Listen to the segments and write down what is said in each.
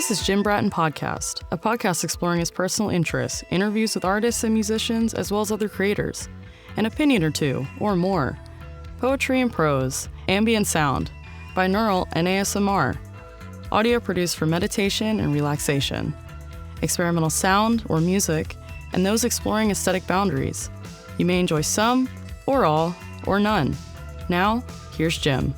This is Jim Bratton Podcast, a podcast exploring his personal interests, interviews with artists and musicians, as well as other creators, an opinion or two, or more, poetry and prose, ambient sound, binaural and ASMR, audio produced for meditation and relaxation, experimental sound or music, and those exploring aesthetic boundaries. You may enjoy some, or all, or none. Now, here's Jim.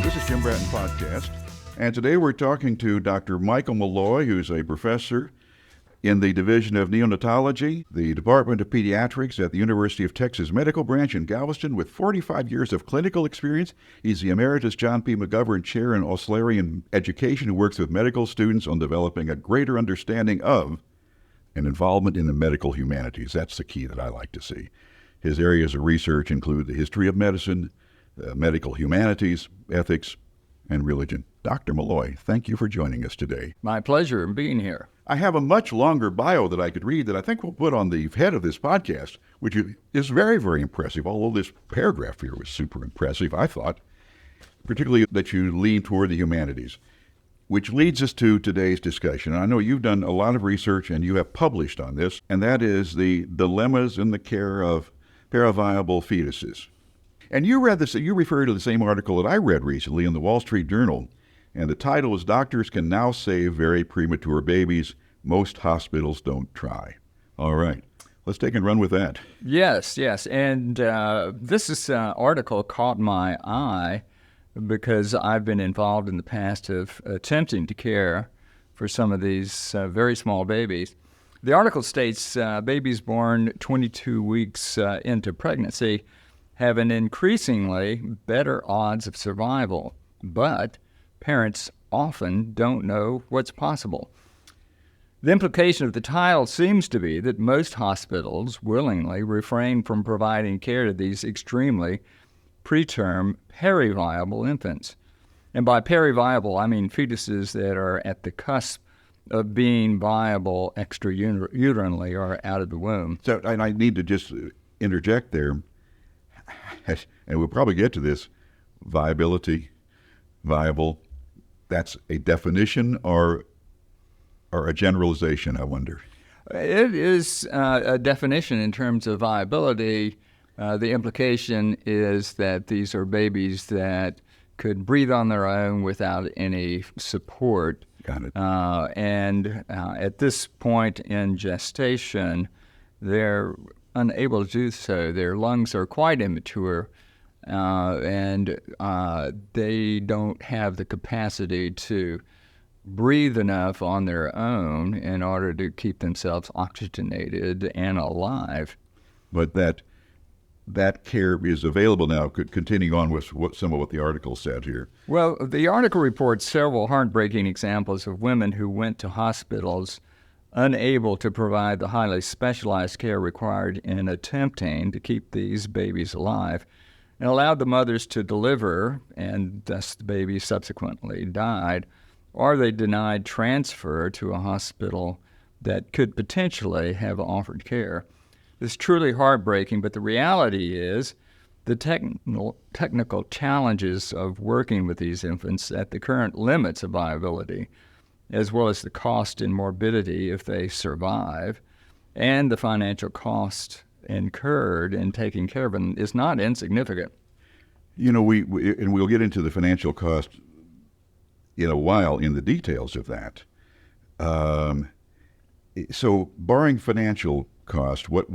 This is Jim Bratton Podcast, and today we're talking to Dr. Michael Malloy, who's a professor in the Division of Neonatology, the Department of Pediatrics at the University of Texas Medical Branch in Galveston, with 45 years of clinical experience. He's the Emeritus John P. McGovern Chair in Oslarian Education, who works with medical students on developing a greater understanding of and involvement in the medical humanities. That's the key that I like to see. His areas of research include the history of medicine, medical humanities, ethics, and religion. Dr. Malloy, thank you for joining us today. My pleasure in being here. I have a much longer bio that I could read that I think we'll put on the head of this podcast, which is very, very impressive, although this paragraph here was super impressive, I thought, particularly that you lean toward the humanities, which leads us to today's discussion. And I know you've done a lot of research and you have published on this, and that is the dilemmas in the care of periviable fetuses. And you refer to the same article that I read recently in the Wall Street Journal, and the title is "Doctors Can Now Save Very Premature Babies. Most Hospitals Don't Try." All right, let's take and run with that. Yes. And this article caught my eye because I've been involved in the past of attempting to care for some of these very small babies. The article states babies born 22 weeks into pregnancy have an increasingly better odds of survival, but parents often don't know what's possible. The implication of the title seems to be that most hospitals willingly refrain from providing care to these extremely preterm periviable infants. And by periviable, I mean fetuses that are at the cusp of being viable extrauterинely or out of the womb. So, and I need to just interject there, and we'll probably get to this, viability, viable, that's a definition or a generalization, I wonder? It is a definition in terms of viability. The implication is that these are babies that could breathe on their own without any support. Got it. And at this point in gestation, they're unable to do so. Their lungs are quite immature, and they don't have the capacity to breathe enough on their own in order to keep themselves oxygenated and alive. But that care is available now. Could continue on with some of what the article said here. Well, the article reports several heartbreaking examples of women who went to hospitals unable to provide the highly specialized care required in attempting to keep these babies alive, and allowed the mothers to deliver, and thus the baby subsequently died, or they denied transfer to a hospital that could potentially have offered care. It's truly heartbreaking, but the reality is the technical challenges of working with these infants at the current limits of viability, as well as the cost and morbidity if they survive, and the financial cost incurred in taking care of them is not insignificant. You know, and we'll get into the financial cost in a while in the details of that. So, barring financial cost, what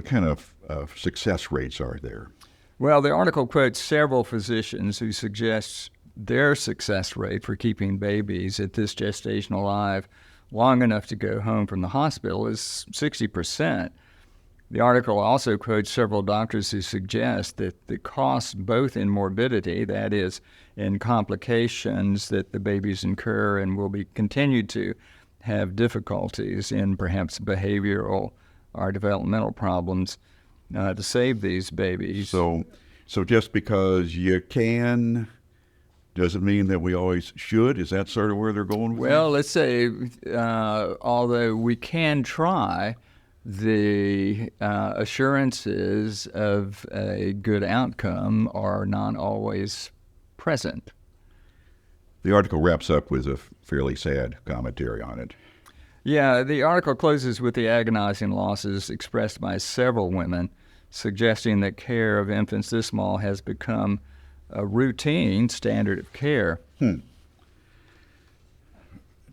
kind of success rates are there? Well, the article quotes several physicians who suggest their success rate for keeping babies at this gestation alive long enough to go home from the hospital is 60%. The article also quotes several doctors who suggest that the cost both in morbidity, that is, in complications that the babies incur and will be continued to have difficulties in perhaps behavioral or developmental problems to save these babies. So just because you can doesn't mean that we always should? Is that sort of where they're going with Well, let's say, although we can try, the assurances of a good outcome are not always present. The article wraps up with a fairly sad commentary on it. Yeah, the article closes with the agonizing losses expressed by several women, suggesting that care of infants this small has become a routine standard of care.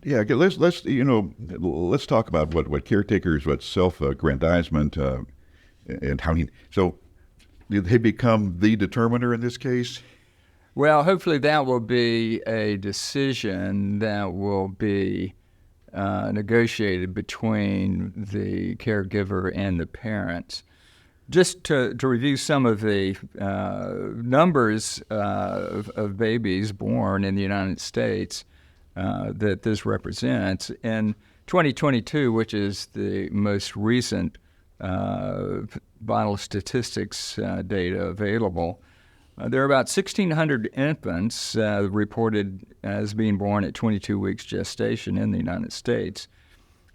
Yeah, let's talk about what caretakers, what self-aggrandizement, and how so did they become the determiner in this case? Well, hopefully that will be a decision that will be negotiated between the caregiver and the parents. Just to review some of the numbers of babies born in the United States that this represents, in 2022, which is the most recent vital statistics data available, there are about 1,600 infants reported as being born at 22 weeks gestation in the United States.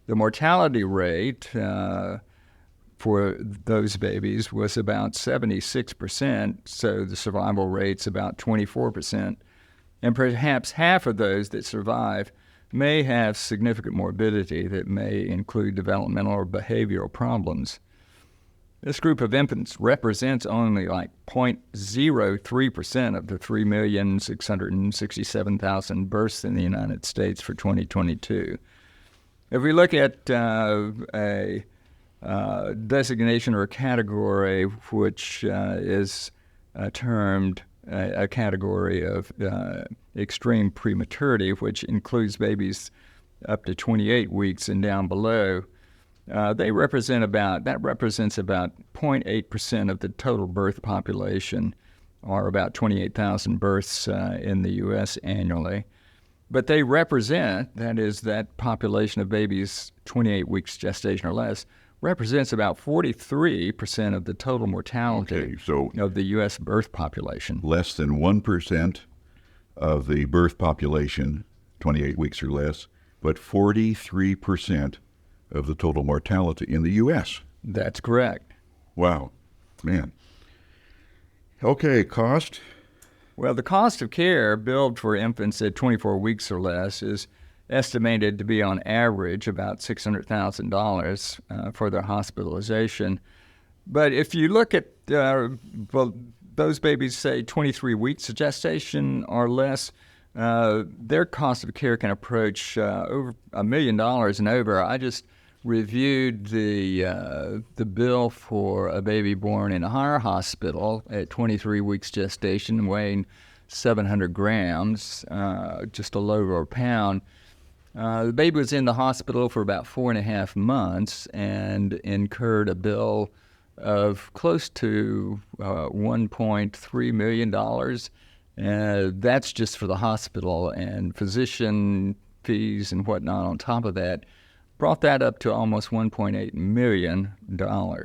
The mortality rate for those babies was about 76%, so the survival rate's about 24%. And perhaps half of those that survive may have significant morbidity that may include developmental or behavioral problems. This group of infants represents only like 0.03% of the 3,667,000 births in the United States for 2022. If we look at a designation or a category which is termed a category of extreme prematurity, which includes babies up to 28 weeks and down below, that represents about 0.8% of the total birth population, or about 28,000 births in the U.S. annually. But they represent, that is, that population of babies 28 weeks gestation or less, represents about 43% of the total mortality of the U.S. birth population. Less than 1% of the birth population, 28 weeks or less, but 43% of the total mortality in the U.S. That's correct. Wow, man. Okay, cost? Well, the cost of care billed for infants at 24 weeks or less is estimated to be on average about $600,000 for their hospitalization. But if you look at those babies, say 23 weeks of gestation or less, their cost of care can approach over $1 million and over. I just reviewed the bill for a baby born in our hospital at 23 weeks gestation, weighing 700 grams, just a little over a pound. The baby was in the hospital for about 4.5 months and incurred a bill of close to $1.3 million. That's just for the hospital, and physician fees and whatnot on top of that brought that up to almost $1.8 million.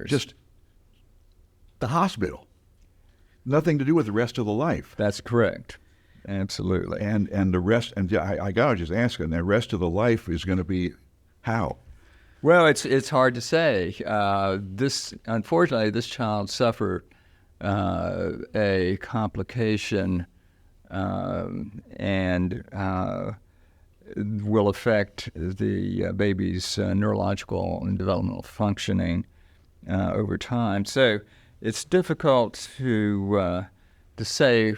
Just the hospital. Nothing to do with the rest of the life. That's correct. Absolutely. And the rest, and I got to just ask, and the rest of the life is going to be how? Well, it's hard to say. Unfortunately, this child suffered a complication and will affect the baby's neurological and developmental functioning over time. So it's difficult to say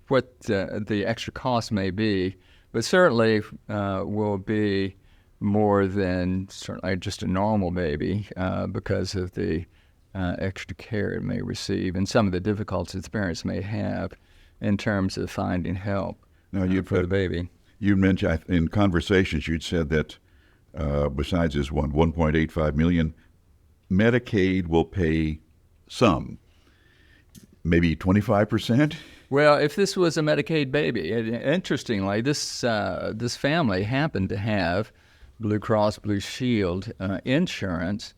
what the extra cost may be, but certainly will be more than certainly just a normal baby because of the extra care it may receive and some of the difficulties the parents may have in terms of finding help for the baby. You mentioned in conversations you'd said that besides this $1.85 million, Medicaid will pay some, maybe 25%. Well, if this was a Medicaid baby, interestingly, this family happened to have Blue Cross Blue Shield insurance,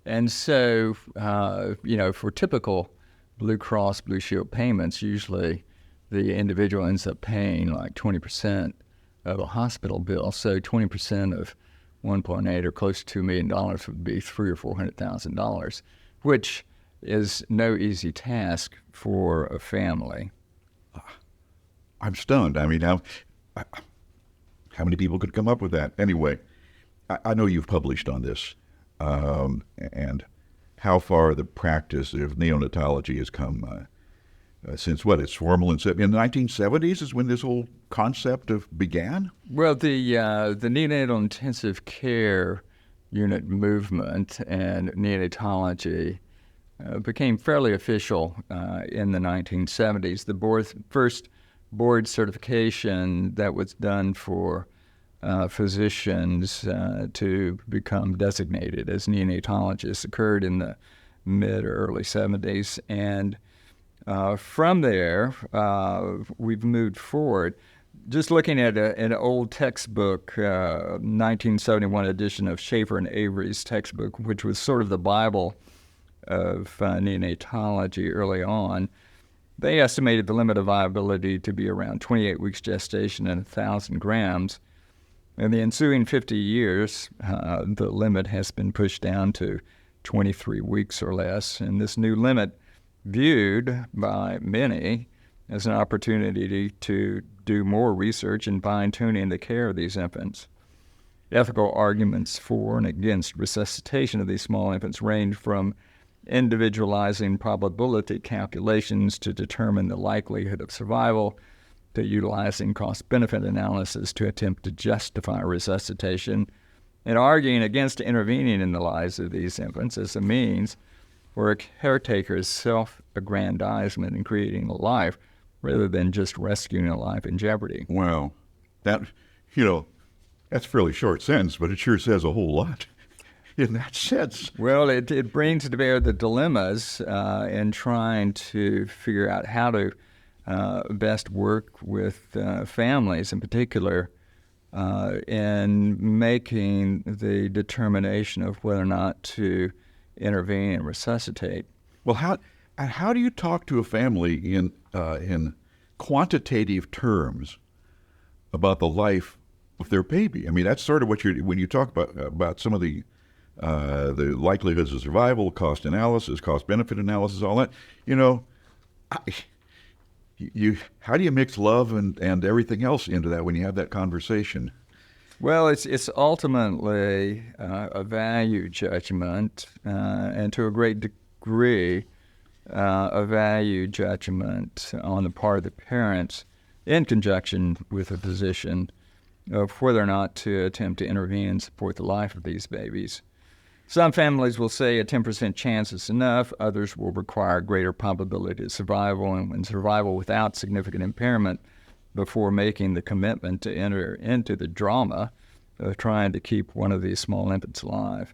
and so for typical Blue Cross Blue Shield payments, usually the individual ends up paying like 20% of a hospital bill. So 20% of 1.8 or close to $2 million would be $300,000 or $400,000, which is no easy task for a family. I'm stunned. I mean, how many people could come up with that? Anyway, I know you've published on this, and how far the practice of neonatology has come since what? It's formal in the 1970s is when this whole concept began? Well, the neonatal intensive care unit movement and neonatology became fairly official in the 1970s. The first board certification that was done for physicians to become designated as neonatologists occurred in the mid or early 70s. And from there, we've moved forward. Just looking at an old textbook, 1971 edition of Schaefer and Avery's textbook, which was sort of the Bible of neonatology early on, they estimated the limit of viability to be around 28 weeks gestation and 1,000 grams. In the ensuing 50 years, the limit has been pushed down to 23 weeks or less, and this new limit viewed by many as an opportunity to do more research in fine-tuning the care of these infants. Ethical arguments for and against resuscitation of these small infants range from individualizing probability calculations to determine the likelihood of survival, to utilizing cost-benefit analysis to attempt to justify resuscitation, and arguing against intervening in the lives of these infants as a means for a caretaker's self-aggrandizement in creating a life rather than just rescuing a life in jeopardy. Wow. That's a fairly short sentence, but it sure says a whole lot in that sense. Well, it brings to bear the dilemmas in trying to figure out how to best work with families in particular in making the determination of whether or not to intervene and resuscitate. Well, how do you talk to a family in quantitative terms about the life of their baby? I mean, that's sort of what when you talk about some of the likelihoods of survival, cost analysis, cost-benefit analysis, all that. How do you mix love and everything else into that when you have that conversation? Well, it's ultimately a value judgment, and to a great degree, a value judgment on the part of the parents in conjunction with a physician of whether or not to attempt to intervene and support the life of these babies. Some families will say a 10% chance is enough. Others will require greater probability of survival and survival without significant impairment before making the commitment to enter into the drama of trying to keep one of these small infants alive.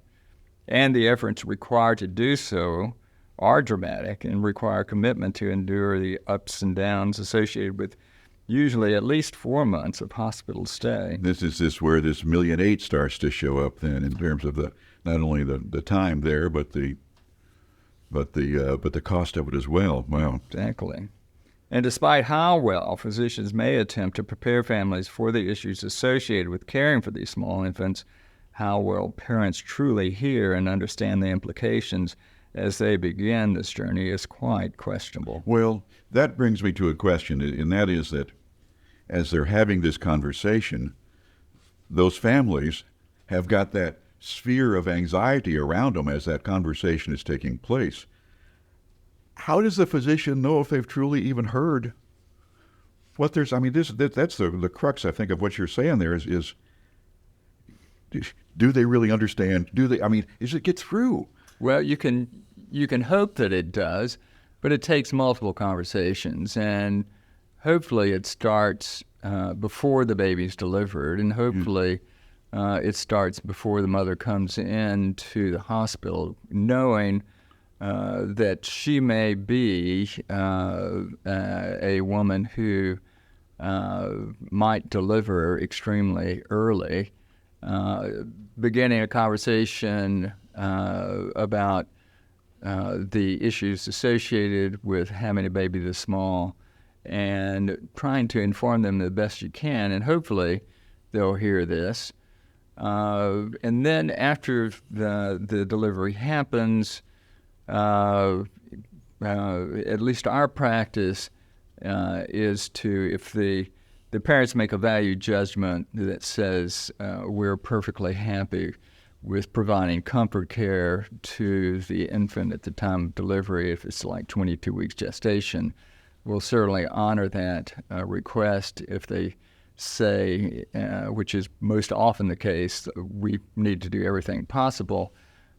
And the efforts required to do so are dramatic and require commitment to endure the ups and downs associated with usually at least 4 months of hospital stay. This is where this $1.8 million starts to show up then, in terms of not only the time there, but the cost of it as well. Wow. Exactly. And despite how well physicians may attempt to prepare families for the issues associated with caring for these small infants, how well parents truly hear and understand the implications as they begin this journey is quite questionable. Well, that brings me to a question, and that is that as they're having this conversation, those families have got that sphere of anxiety around them as that conversation is taking place. How does the physician know if they've truly even heard what there's? I mean, that's the crux, I think, of what you're saying there is do they really understand? Does it get through? Well, you can hope that it does, but it takes multiple conversations, and hopefully it starts before the baby's delivered, and hopefully it starts before the mother comes into the hospital, knowing that she may be a woman who might deliver extremely early, beginning a conversation about the issues associated with having a baby this small, and trying to inform them the best you can, and hopefully they'll hear this. And then after the delivery happens, at least our practice is to, if the parents make a value judgment that says we're perfectly happy with providing comfort care to the infant at the time of delivery, if it's like 22 weeks gestation, we'll certainly honor that request. If they say, which is most often the case, we need to do everything possible,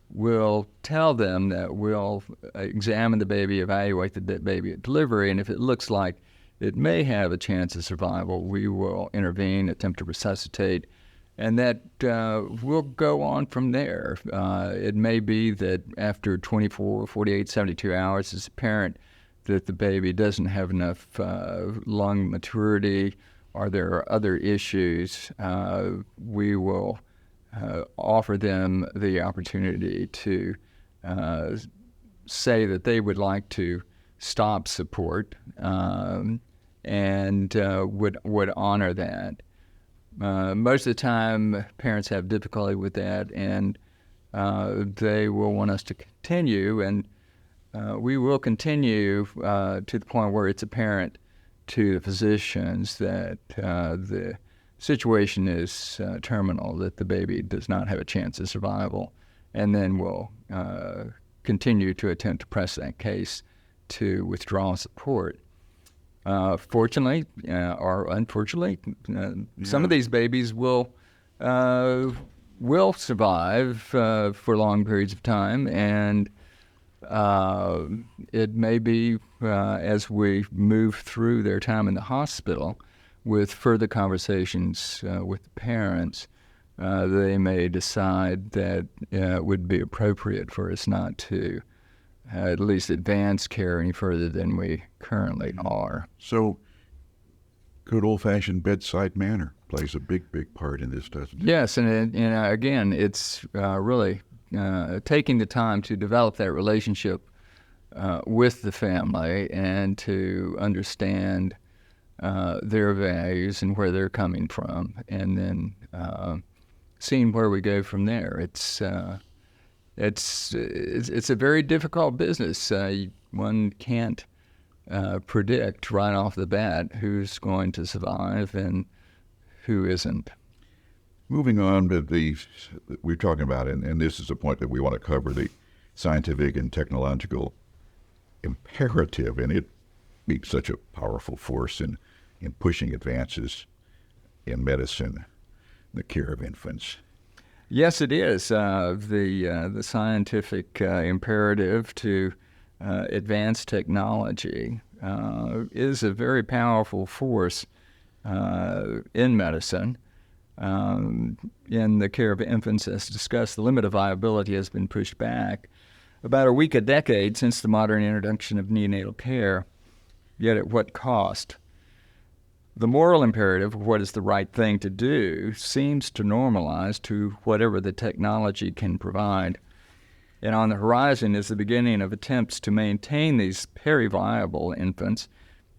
we'll tell them that we'll examine the baby, evaluate the baby at delivery, and if it looks like it may have a chance of survival, we will intervene, attempt to resuscitate, and that we'll go on from there. It may be that after 24, 48, 72 hours, it's apparent that the baby doesn't have enough lung maturity, or there are other issues. We will offer them the opportunity to say that they would like to stop support, and would honor that. Most of the time, parents have difficulty with that, and they will want us to continue, and we will continue to the point where it's apparent to the physicians that the situation is terminal, that the baby does not have a chance of survival, and then we'll continue to attempt to press that case to withdraw support. Fortunately or unfortunately, some of these babies will survive for long periods of time, and it may be as we move through their time in the hospital, with further conversations with the parents, they may decide that it would be appropriate for us not to at least advance care any further than we currently are. So, good old-fashioned bedside manner plays a big, big part in this, doesn't it? Yes, and again, it's really taking the time to develop that relationship with the family and to understand their values and where they're coming from, and then seeing where we go from there. It's a very difficult business. One can't predict right off the bat who's going to survive and who isn't. Moving on to we're talking about, and this is a point that we want to cover, the scientific and technological imperative, and it being such a powerful force in pushing advances in medicine, the care of infants. Yes, it is. The scientific imperative to advance technology is a very powerful force in medicine. In the care of infants, as discussed, the limit of viability has been pushed back about a decade since the modern introduction of neonatal care, yet at what cost? The moral imperative of what is the right thing to do seems to normalize to whatever the technology can provide. And on the horizon is the beginning of attempts to maintain these periviable infants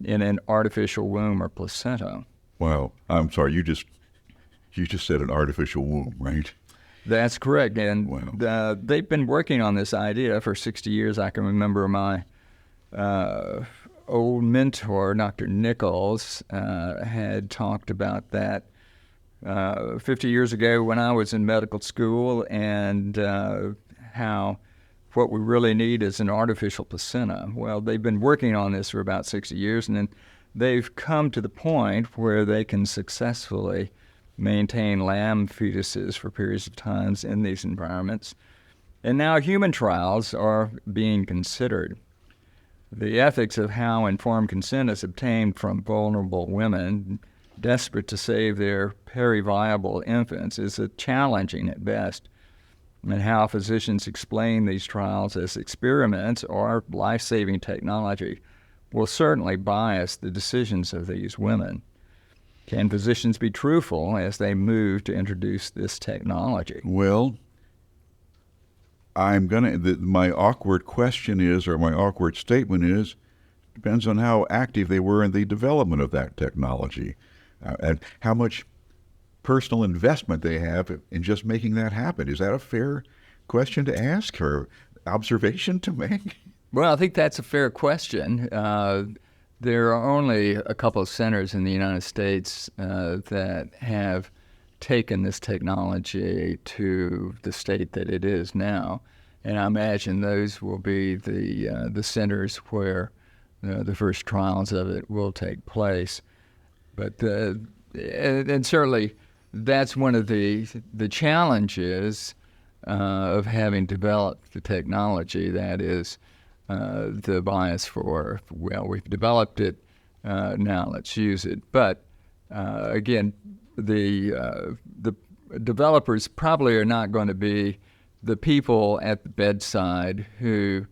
in an artificial womb or placenta. Wow. I'm sorry, you just said an artificial womb, right? That's correct. And wow. They've been working on this idea for 60 years. I can remember my old mentor, Dr. Nichols, had talked about that 50 years ago when I was in medical school, and how what we really need is an artificial placenta. Well, they've been working on this for about 60 years, and then they've come to the point where they can successfully maintain lamb fetuses for periods of times in these environments. And now human trials are being considered. The ethics of how informed consent is obtained from vulnerable women desperate to save their periviable infants is challenging at best. And how physicians explain these trials as experiments or life-saving technology will certainly bias the decisions of these women. Can physicians be truthful as they move to introduce this technology? Well, my awkward question is, or my awkward statement is, depends on how active they were in the development of that technology, and how much personal investment they have in just making that happen. Is that a fair question to ask or observation to make? Well, I think that's a fair question. There are only a couple of centers in the United States that have taken this technology to the state that it is now. And I imagine those will be the centers where the first trials of it will take place. But and certainly that's one of the challenges of having developed the technology. That is the bias for, well, we've developed it, now let's use it. But again, the developers probably are not going to be the people at the bedside who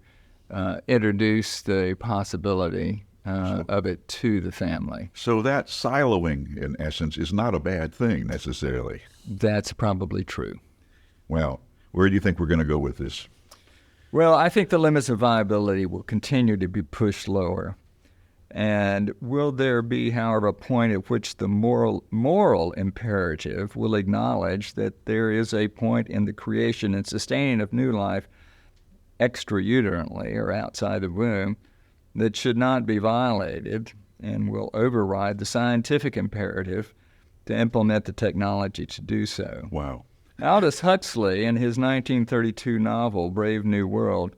introduce the possibility of it to the family. So that siloing, in essence, is not a bad thing necessarily. That's probably true. Well, where do you think we're going to go with this? Well, I think the limits of viability will continue to be pushed lower. And will there be, however, a point at which the moral imperative will acknowledge that there is a point in the creation and sustaining of new life extrauterинely or outside the womb that should not be violated, and will override the scientific imperative to implement the technology to do so. Wow. Aldous Huxley, in his 1932 novel, Brave New World,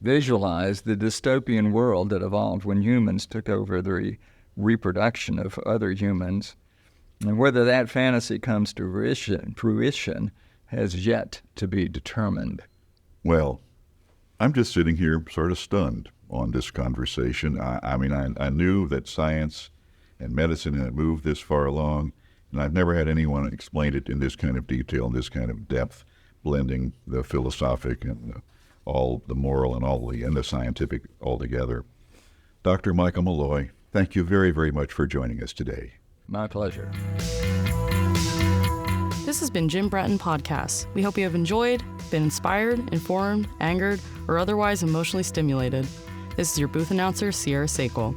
visualized the dystopian world that evolved when humans took over the reproduction of other humans. And whether that fantasy comes to fruition has yet to be determined. Well, I'm just sitting here sort of stunned on this conversation. I mean, I knew that science and medicine had moved this far along, and I've never had anyone explain it in this kind of detail, in this kind of depth, blending the philosophic and all the moral and the scientific all together. Dr. Michael Malloy, thank you very, very much for joining us today. My pleasure. This has been Jim Bratton Podcast. We hope you have enjoyed, been inspired, informed, angered, or otherwise emotionally stimulated. This is your booth announcer, Sierra Sakel.